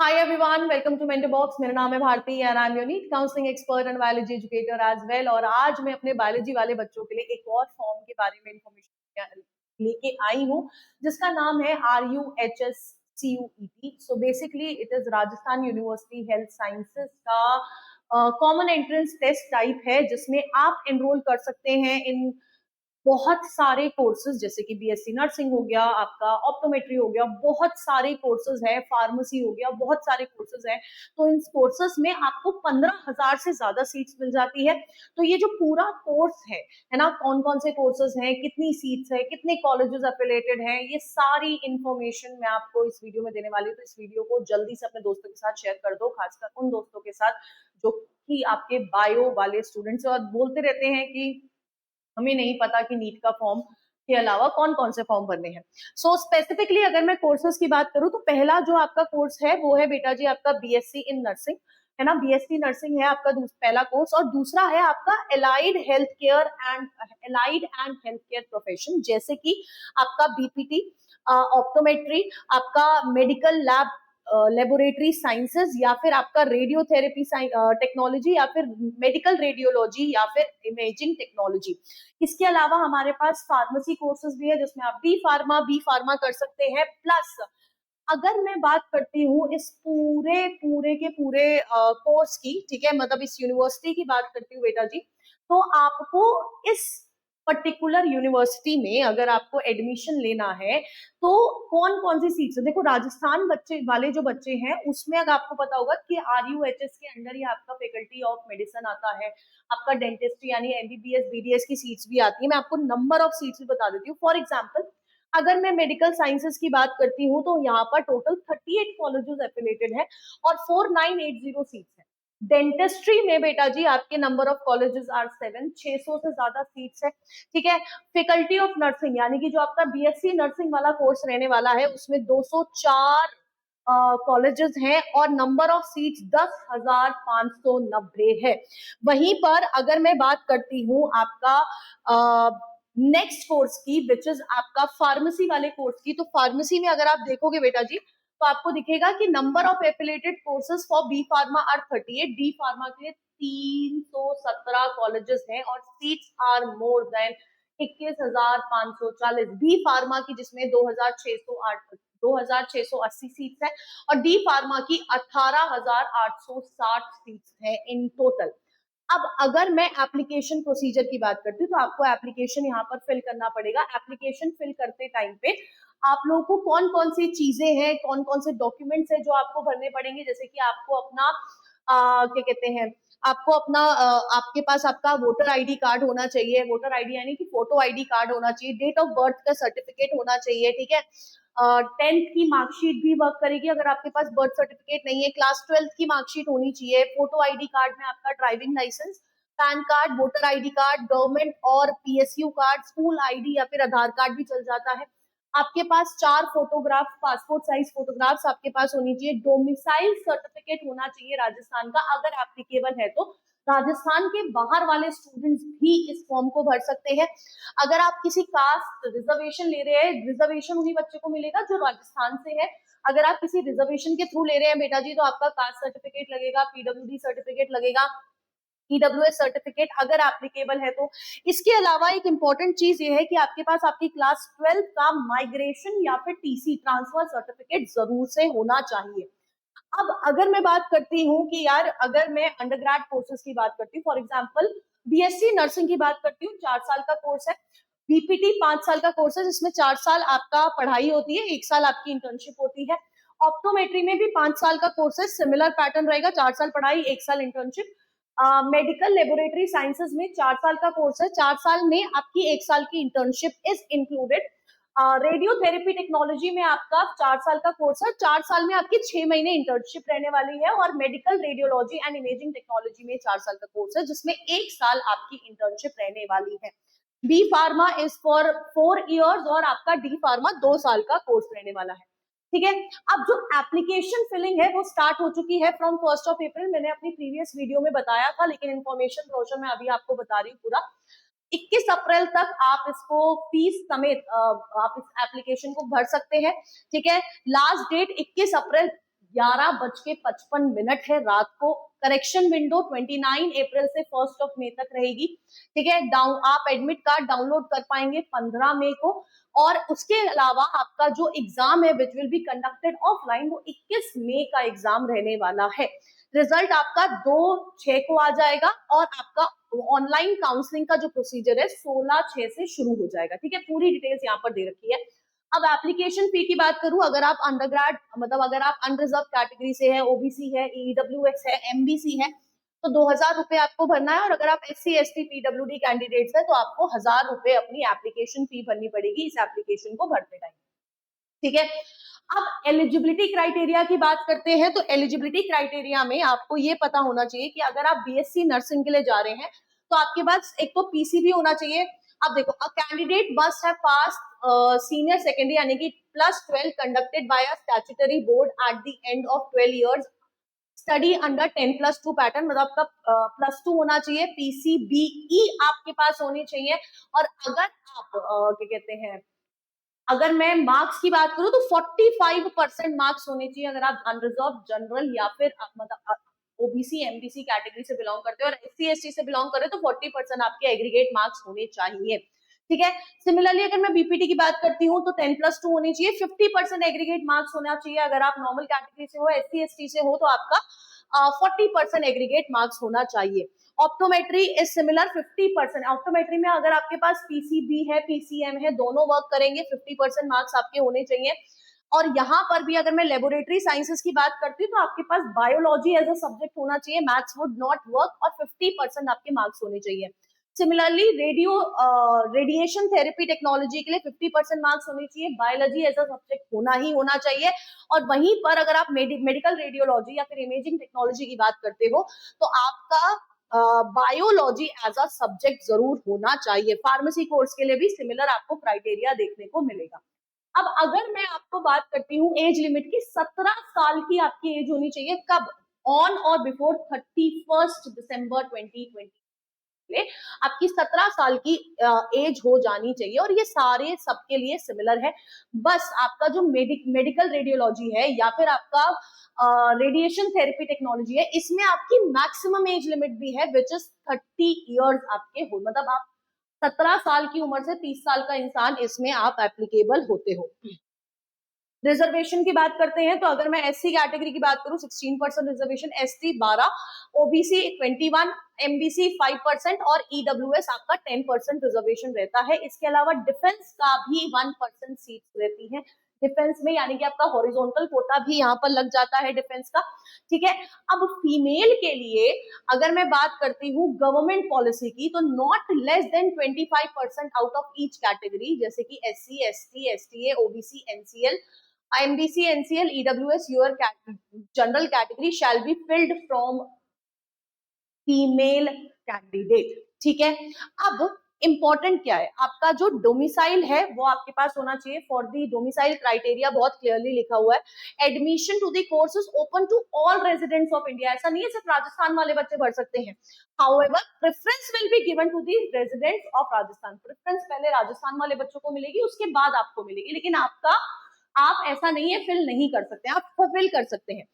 Hi everyone, welcome to Mentor Box। मेरा नाम है Bharti and I'm your NEET counseling expert and biology educator as well। और आज मैं अपने बायोलॉजी वाले बच्चों के लिए एक और फॉर्म के बारे में इंफॉर्मेशन लेके आई हूँ जिसका नाम है RUHSCUET। So basically it is Rajasthan university health sciences का कॉमन एंट्रेंस टेस्ट टाइप है जिसमें आप एनरोल कर सकते हैं इन बहुत सारे कोर्सेज जैसे कि बीएससी नर्सिंग हो गया, आपका ऑप्टोमेट्री हो गया, बहुत सारे कोर्सेज है, फार्मेसी हो गया, बहुत सारे कोर्सेज हैं। तो इन कोर्सेज में आपको 15,000 से ज्यादा सीट्स मिल जाती है। तो ये जो पूरा कोर्स है ना, कौन कौन से कोर्सेज हैं, कितनी सीट्स है, कितने कॉलेजेस एफिलेटेड हैं, ये सारी इंफॉर्मेशन मैं आपको इस वीडियो में देने वाली हूँ। तो इस वीडियो को जल्दी से अपने दोस्तों के साथ शेयर कर दो, खासकर उन दोस्तों के साथ जो कि आपके बायो वाले स्टूडेंट्स और बोलते रहते हैं कि हमें नहीं पता कि नीट का फॉर्म के अलावा कौन कौन से फॉर्म भरने हैं। सो स्पेसिफिकली अगर मैं कोर्सेज की बात करूं तो पहला जो आपका कोर्स है वो है बेटा जी आपका बीएससी इन नर्सिंग, है ना। बीएससी नर्सिंग है आपका पहला कोर्स और दूसरा है आपका एलाइड हेल्थ केयर प्रोफेशन, जैसे कि आपका बीपीटी, ऑप्टोमेट्री, आपका मेडिकल लैब लेबोरेटरी साइंसेज, या फिर आपका रेडियोथेरेपी टेक्नोलॉजी, या फिर मेडिकल रेडियोलॉजी, या फिर इमेजिंग टेक्नोलॉजी। इसके अलावा हमारे पास फार्मेसी कोर्सेज भी है जिसमें आप बी फार्मा कर सकते हैं। प्लस अगर मैं बात करती हूँ इस पूरे पूरे के पूरे कोर्स की, ठीक है, मतलब इस यूनिवर्सिटी की बात करती हूँ बेटा जी, तो आपको इस पर्टिकुलर यूनिवर्सिटी में अगर आपको एडमिशन लेना है तो कौन कौन सी सीट्स है, देखो राजस्थान बच्चे वाले जो बच्चे हैं उसमें अगर आपको पता होगा कि RUHS के अंडर ही आपका फैकल्टी ऑफ मेडिसिन आता है, आपका डेंटिस्ट्री यानी एमबीबीएस बीडीएस की सीट्स भी आती है। मैं आपको नंबर ऑफ सीट्स भी बता देती हूँ। फॉर एग्जाम्पल अगर मैं मेडिकल साइंसेज की बात करती हूँ तो यहाँ पर टोटल 38 कॉलेजेस एफिलेटेड है और 4980 सीट्स है। डेंटिस्ट्री में बेटा जी आपके नंबर ऑफ कॉलेजेस आर 7, 600 से ज्यादा सीट्स है, ठीक है। फैकल्टी ऑफ नर्सिंग यानी कि जो आपका बीएससी नर्सिंग वाला कोर्स रहने वाला है उसमें 204 कॉलेजेस हैं और नंबर ऑफ सीट्स 10,590 है। वहीं पर अगर मैं बात करती हूँ आपका नेक्स्ट कोर्स की, विच इज आपका फार्मेसी वाले कोर्स की, तो फार्मेसी में अगर आप देखोगे बेटा जी तो आपको दिखेगा कि number of affiliated courses for B pharma are 38, D pharma के लिए 317 कॉलेजेस हैं और seats are more than 21,540। B pharma की जिसमें 2,680 सीट्स है और डी फार्मा की 18,860 सीट्स है इन टोटल। अब अगर मैं एप्लीकेशन प्रोसीजर की बात करती हूँ तो आपको एप्लीकेशन यहाँ पर फिल करना पड़ेगा। एप्लीकेशन फिल करते टाइम पे आप लोगों को कौन कौन सी चीजें हैं, कौन कौन से डॉक्यूमेंट्स हैं जो आपको भरने पड़ेंगे, जैसे कि आपको अपना क्या कहते हैं, आपको अपना आपके पास आपका वोटर आईडी कार्ड होना चाहिए, वोटर आईडी यानी कि फोटो आईडी कार्ड होना चाहिए, डेट ऑफ बर्थ का सर्टिफिकेट होना चाहिए, ठीक है। 10th की मार्कशीट भी वर्क करेगी अगर आपके पास बर्थ सर्टिफिकेट नहीं है। क्लास 12th की मार्कशीट होनी चाहिए। फोटो आईडी कार्ड में आपका driving licence, PAN card, voter ID card, government और पीएसयू कार्ड, स्कूल आईडी या फिर आधार कार्ड भी चल जाता है। आपके पास 4 फोटोग्राफ, पासपोर्ट साइज फोटोग्राफ्स आपके पास होनी चाहिए। डोमिसाइल सर्टिफिकेट होना चाहिए राजस्थान का, अगर एप्लीकेबल है तो। राजस्थान के बाहर वाले स्टूडेंट्स भी इस फॉर्म को भर सकते हैं। अगर आप किसी कास्ट रिजर्वेशन ले रहे हैं, रिजर्वेशन उन्हीं बच्चे को मिलेगा जो राजस्थान से है। अगर आप किसी रिजर्वेशन के थ्रू ले रहे हैं बेटा जी तो आपका कास्ट सर्टिफिकेट लगेगा, पीडब्ल्यूडी सर्टिफिकेट लगेगा, ईडब्ल्यूएस सर्टिफिकेट अगर एप्लीकेबल है तो। इसके अलावा एक इंपॉर्टेंट चीज ये है कि आपके पास आपकी क्लास 12 का माइग्रेशन या फिर टीसी ट्रांसफर सर्टिफिकेट जरूर से होना चाहिए। अब अगर मैं बात करती हूँ कि यार अगर मैं अंडरग्रेड कोर्सेज की बात करती हूँ, फॉर एग्जांपल बीएससी नर्सिंग की बात करती हूँ, 4 साल का कोर्स है। बीपीटी 5 साल का कोर्स है जिसमें 4 साल आपका पढ़ाई होती है, 1 साल आपकी इंटर्नशिप होती है। ऑप्टोमेट्री में भी 5 साल का कोर्स है, सिमिलर पैटर्न रहेगा, 4 साल पढ़ाई 1 साल इंटर्नशिप। मेडिकल लेबोरेटरी साइंसेज में 4 साल का कोर्स है, 4 साल में आपकी 1 साल की internship is included. Radiotherapy technology में आपका 4 साल का कोर्स है, 4 साल में आपकी 6 महीने इंटर्नशिप रहने वाली है। और medical radiology and imaging technology में 4 साल का कोर्स है जिसमें 1 साल आपकी इंटर्नशिप रहने वाली है। B pharma is for 4 years और आपका डी फार्मा 2 साल का कोर्स रहने वाला है, ठीक है। अब जो एप्लीकेशन फिलिंग है वो स्टार्ट हो चुकी है फ्रॉम 1 अप्रैल। मैंने अपनी प्रीवियस वीडियो में बताया था, लेकिन इन्फॉर्मेशन ब्रोशर में अभी आपको बता रही हूँ पूरा। 21 अप्रैल तक आप इसको फीस समेत आप इस एप्लीकेशन को भर सकते हैं, ठीक है। लास्ट डेट 21 अप्रैल 11:55 है रात को। करेक्शन विंडो 29 अप्रैल से 1 मई तक रहेगी, ठीक है। आप एडमिट कार्ड डाउनलोड कर पाएंगे 15 मई को। और उसके अलावा आपका जो एग्जाम है which will be conducted offline, वो 21 मई का एग्जाम रहने वाला है। रिजल्ट आपका 2/6 को आ जाएगा और आपका ऑनलाइन काउंसलिंग का जो प्रोसीजर है 16/6 से शुरू हो जाएगा, ठीक है। पूरी डिटेल्स यहाँ पर दे रखी है। अब एप्लीकेशन फी की बात करूं, अगर आप अंडरग्रेड मतलब अगर आप अनरिजर्व कैटेगरी से है, ओबीसी है, ईडब्ल्यूएस है, एमबीसी है, तो 2,000 रुपए आपको भरना है। और अगर आप एससी एसटी पीडब्ल्यूडी कैंडिडेट्स है तो आपको 1,000 रुपए अपनी एप्लीकेशन फी भरनी पड़ेगी इस एप्लीकेशन को भरते टाइम, ठीक है। अब एलिजिबिलिटी क्राइटेरिया की बात करते हैं, तो एलिजिबिलिटी क्राइटेरिया में आपको ये पता होना चाहिए कि अगर आप बीएससी नर्सिंग के लिए जा रहे हैं तो आपके पास एक तो पीसीबी होना चाहिए। अब देखो, a candidate must have passed senior secondary यानी कि +12 conducted by a statutory board at the end of 12 years study under 10+2 pattern, मतलब आपका +2 होना चाहिए। पीसीबीई आपके पास होनी चाहिए। और अगर आप क्या कहते हैं, अगर मैं मार्क्स की बात करूं तो 45% मार्क्स होने चाहिए अगर आप अनरिजर्व जनरल या फिर मतलब ओबीसी एमबीसी कैटेगरी से बिलोंग करते हो। और एससी एसटी से बिलोंग कर रहे हो तो 40% आपके एग्रीगेट मार्क्स होने चाहिए, ठीक है। सिमिलरली अगर मैं बीपीटी की बात करती हूँ तो 10+2 होनी चाहिए, 50% एग्रीगेट मार्क्स होना चाहिए। अगर आप नॉर्मल कैटेगरी से हो, एससी एसटी से हो, तो आपका 40% एग्रीगेट मार्क्स होना चाहिए। Optometry is similar, 50%। ऑप्टोमेट्री में अगर आपके पास पीसीबी है, पीसीएम है, दोनों वर्क करेंगे, 50% मार्क्स आपके होने चाहिए। और यहाँ पर भी अगर मैं लेबोरेटरी साइंसेस की बात करती हूँ तो आपके पास बायोलॉजी एज अ सब्जेक्ट होना चाहिए, मैथ्स वुड नॉट वर्क, और 50% आपके मार्क्स होने चाहिए। सिमिलरली रेडिएशन थेरेपी टेक्नोलॉजी के लिए 50% मार्क्स होने चाहिए, बायोलॉजी एज अ सब्जेक्ट होना ही होना चाहिए। और वहीं पर अगर आप मेडिकल रेडियोलॉजी या फिर इमेजिंग टेक्नोलॉजी की बात करते हो तो आपका बायोलॉजी एज अ सब्जेक्ट जरूर होना चाहिए। फार्मेसी कोर्स के लिए भी सिमिलर आपको क्राइटेरिया देखने को मिलेगा। अब अगर मैं आपको बात करती हूँ एज लिमिट की, 17 साल की आपकी एज होनी चाहिए। कब? ऑन और बिफोर 31 दिसंबर 2020 आपकी 17 साल की एज हो जानी चाहिए। और ये सारे सबके लिए सिमिलर है। बस आपका जो मेडिकल रेडियोलॉजी है या फिर आपका रेडिएशन थेरेपी टेक्नोलॉजी है, इसमें आपकी मैक्सिमम एज लिमिट भी है विच इज 30 इयर्स आपके हो, मतलब आप 17 साल की उम्र से 30 साल का इंसान इसमें आप एप्लीकेबल होते हो। रिजर्वेशन की बात करते हैं तो अगर मैं एससी कैटेगरी की बात करूं 16% रिजर्वेशन, एसटी 12, ओबीसी 21, एमबीसी 5% और ईडब्ल्यूएस आपका 10% रिजर्वेशन रहता है। इसके अलावा डिफेंस का भी 1% सीट रहती है डिफेंस में, यानी कि आपका हॉरिजॉन्टल कोटा भी यहाँ पर लग जाता है डिफेंस का, ठीक है। अब फीमेल के लिए अगर मैं बात करती हूँ गवर्नमेंट पॉलिसी की, तो not less than 25% out of each category, जैसे कि SC ST STA OBC NCL NBC, NCL, EWS, your general category shall be filled from female candidate, ठीक है। अब इंपॉर्टेंट क्या है, आपका जो डोमिसाइल है वो आपके पास होना चाहिए। फॉर दी डोमिसाइल क्राइटेरिया बहुत क्लियरली लिखा हुआ है, admission to the course is open to all residents of India. ऐसा नहीं है सिर्फ राजस्थान वाले बच्चे भर सकते हैं। However preference will be given to the residents of Rajasthan. Preference पहले राजस्थान वाले बच्चों को मिलेगी, उसके बाद आपको मिलेगी, लेकिन आप ऐसा नहीं है फिल नहीं कर सकते, आप फुलफिल कर सकते हैं।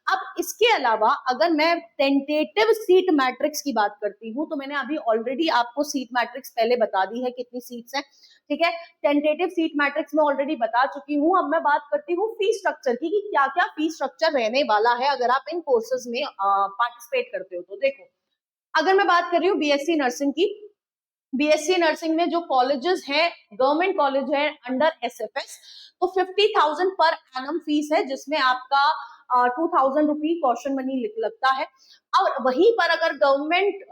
अब इसके अलावा अगर मैं टेंटेटिव सीट मैट्रिक्स की बात करती हूँ तो मैंने अभी ऑलरेडी आपको सीट मैट्रिक्स पहले बता दी है कितनी सीट्स हैं, ठीक है। टेंटेटिव सीट मैट्रिक्स में ऑलरेडी बता चुकी हूँ। अब मैं बात करती हूँ फी स्ट्रक्चर की कि क्या क्या फी स्ट्रक्चर रहने वाला है अगर आप इन कोर्सेज में पार्टिसिपेट करते हो। तो देखो, अगर मैं बात कर रही हूँ बीएससी नर्सिंग की, बीएससी नर्सिंग में जो कॉलेजेस हैं, गवर्नमेंट कॉलेज है अंडर एसएफएस, तो 50,000 पर एनम फीस है, जिसमें आपका 2,000 रुपी कॉशन मनी लगता है। और वहीं पर अगर गवर्नमेंट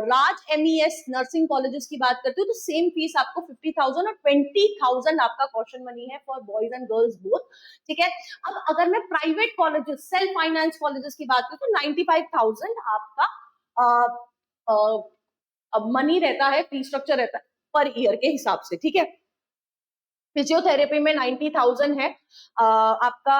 राज एमईएस नर्सिंग कॉलेजेस की बात करते हो तो सेम फीस आपको 50,000 और 20,000 आपका कॉशन मनी है for boys and girls both, ठीक है। अब अगर मैं private colleges, self finance colleges की बात करूँ तो 95,000 आपका मनी रहता है, फी स्ट्रक्चर रहता है पर ईयर के हिसाब से, ठीक है। फिजियोथेरेपी में 90,000 है आपका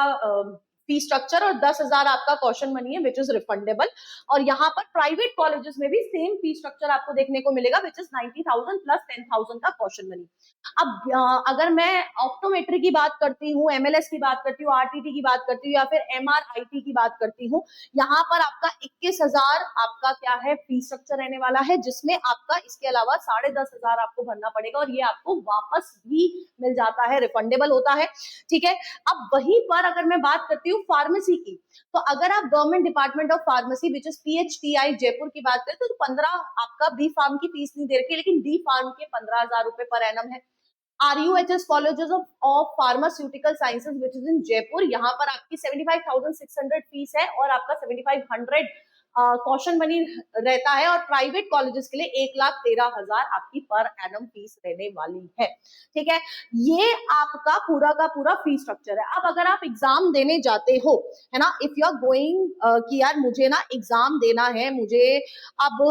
फी स्ट्रक्चर और 10,000 आपका कॉशन मनी है विच इज रिफंडेबल। और यहाँ पर प्राइवेट कॉलेजेस में भी सेम फी स्ट्रक्चर आपको देखने को मिलेगा विच इज 90,000 प्लस 10,000 का कॉशन मनी। अब अगर मैं ऑप्टोमेट्री की बात करती हूँ, एमएलएस की बात करती हूँ, आरटीटी की बात करती हूँ या फिर एमआरआईटी की बात करती हूँ, यहाँ पर आपका 21,000 आपका क्या है फी स्ट्रक्चर रहने वाला है, जिसमें आपका इसके अलावा 10,500 आपको भरना पड़ेगा और ये आपको वापस भी मिल जाता है, रिफंडेबल होता है। ठीक है, अब वहीं पर अगर मैं बात करती हूँ फार्मेसी की, तो अगर आप government department of pharmacy which is PHTI Jaipur की बात करें तो 15 आपका बी फार्म की फीस नहीं दे रखी है, लेकिन डी फार्म के 15,000 रुपए पर एनम है। RUHS colleges of pharmaceutical sciences which is in Jaipur, यहाँ पर आपकी 75,600 फीस है और आपका 7,500 कॉशन मनी रहता है। और प्राइवेट कॉलेजेस के लिए 1,13,000 आपकी पर एनम फीस रहने वाली है। ठीक है, ये आपका पूरा का पूरा फीस स्ट्रक्चर है। अब अगर आप एग्जाम देने जाते हो, है ना, इफ यू आर गोइंग कि यार मुझे ना एग्जाम देना है, मुझे अब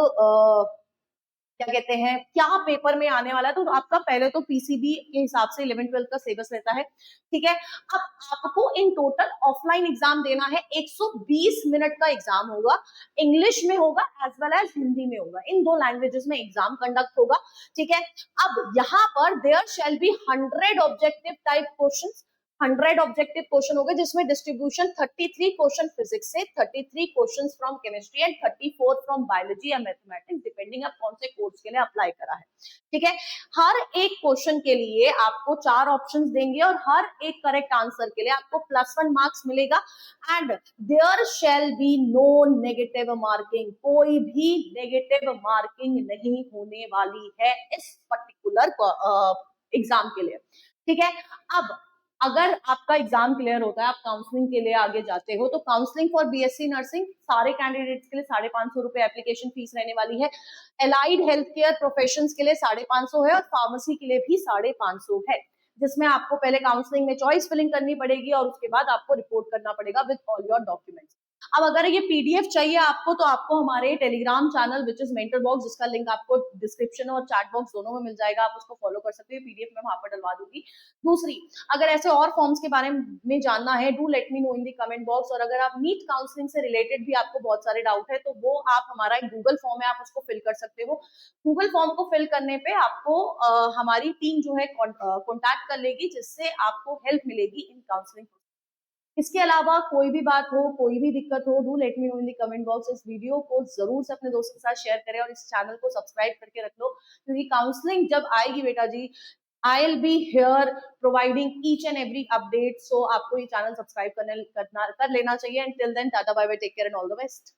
क्या कहते हैं क्या पेपर में आने वाला है, तो आपका पहले तो पीसीबी के हिसाब से 11-12 का सिलेबस रहता है। ठीक है, अब आपको इन टोटल ऑफलाइन एग्जाम देना है, 120 मिनट का एग्जाम होगा, इंग्लिश में होगा एज वेल एज हिंदी में होगा, इन दो लैंग्वेजेस में एग्जाम कंडक्ट होगा। ठीक है, अब यहाँ पर there shall be 100 objective type questions, 100 objective question हो गए, जिसमें डिस्ट्रीब्यूशन 33 क्वेश्चन फिजिक्स से, 33 question from chemistry and 34 from biology या मैथमेटिक्स, डिपेंडिंग आप कौन से कोर्स के लिए अप्लाई करा है। ठीक है, हर एक क्वेश्चन के लिए आपको 4 ऑप्शंस देंगे और हर एक करेक्ट आंसर के लिए आपको +1 मार्क्स मिलेगा and there shall be no negative marking, कोई भी नेगेटिव मार्किंग नहीं होने वाली है इस पर्टिकुलर एग्जाम के लिए। ठीक है, अब अगर आपका एग्जाम क्लियर होता है, आप काउंसलिंग के लिए आगे जाते हो, तो काउंसलिंग फॉर बीएससी नर्सिंग सारे कैंडिडेट्स के लिए 550 रुपए एप्लीकेशन फीस रहने वाली है। एलाइड हेल्थ केयर प्रोफेशंस के लिए 550 है और फार्मेसी के लिए भी 550 है, जिसमें आपको पहले काउंसलिंग में चॉइस फिलिंग करनी पड़ेगी और उसके बाद आपको रिपोर्ट करना पड़ेगा विद ऑल योर डॉक्यूमेंट्स। अब अगर ये पीडीएफ चाहिए आपको, तो आपको हमारे Telegram channel which is mentor box, जिसका लिंक आपको डिस्क्रिप्शन और चैट बॉक्स दोनों में मिल जाएगा, आप उसको फॉलो कर सकते हो, पीडीएफ में वहां पर डलवा दूंगी। दूसरी, अगर ऐसे और फॉर्म्स के बारे में जानना है, do let me know in the comment box. और अगर आप नीट काउंसलिंग से रिलेटेड भी आपको बहुत सारे डाउट है, तो वो आप हमारा एक गूगल फॉर्म है, आप उसको फिल कर सकते हो। गूगल फॉर्म को फिल करने पे आपको हमारी टीम जो है कॉन्टैक्ट कर लेगी, जिससे आपको हेल्प मिलेगी इन काउंसलिंग। इसके अलावा कोई भी बात हो, कोई भी दिक्कत हो, do let me know in the comment box. इस वीडियो को जरूर से अपने दोस्तों के साथ शेयर करें और इस चैनल को सब्सक्राइब करके रख लो, क्योंकि काउंसलिंग जब आएगी बेटा जी, I will be here providing each and every update. So आपको ये चैनल सब्सक्राइब कर लेना चाहिए। And till then, tata bye bye, take care and all the best.